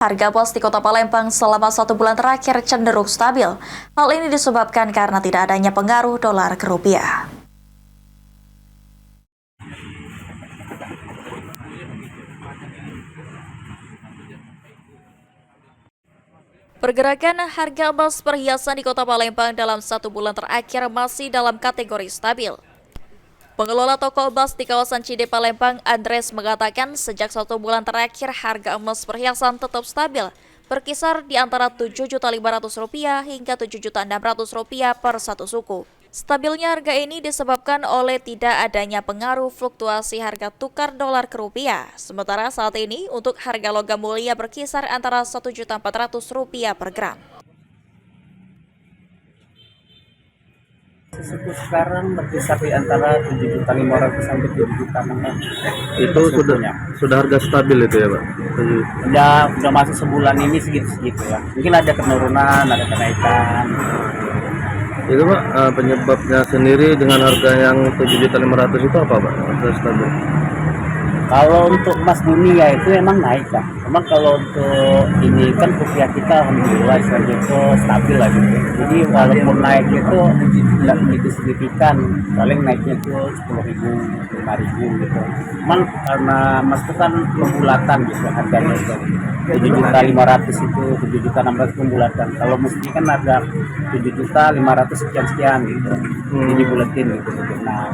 Harga emas di Kota Palembang selama 1 bulan terakhir cenderung stabil. Hal ini disebabkan karena tidak adanya pengaruh dolar ke rupiah. Pergerakan harga emas perhiasan di Kota Palembang dalam 1 bulan terakhir masih dalam kategori stabil. Pengelola toko emas di kawasan Cide Palembang, Andres, mengatakan sejak 1 bulan terakhir harga emas perhiasan tetap stabil, berkisar di antara Rp7.500 hingga Rp7.600 per satu suku. Stabilnya harga ini disebabkan oleh tidak adanya pengaruh fluktuasi harga tukar dolar ke rupiah. Sementara saat ini untuk harga logam mulia berkisar antara Rp1.400 per gram. Suku sekarang berkisar di antara 7.500.000 sampai 7.600.000. Itu sudah harga stabil itu ya, Pak? Udah masuk sebulan ini segitu ya. Mungkin ada penurunan, ada kenaikan. Itu Pak, penyebabnya sendiri dengan harga yang 7.500.000 itu apa, Pak? Harga stabil. Kalau untuk emas dunia itu emang naik kan. Cuman kalau untuk ini kan rupiah kita alhamdulillah itu stabil lah gitu. Jadi walaupun naik itu tidak begitu signifikan, paling naiknya itu 10.000, 5.000 gitu. Cuman karena emas itu kan pembulatan gitu harganya itu 7.500.000 itu 7.600.000 pembulatan. Kalau mesti kan ada 7.500.000 sekian gitu. Jadi buletin gitu. Nah,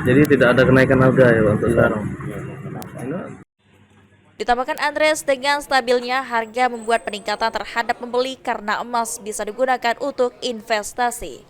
Jadi tidak ada kenaikan harga ya, Pak, untuk sekarang? Ditambahkan Andres, dengan stabilnya harga membuat peningkatan terhadap pembeli karena emas bisa digunakan untuk investasi.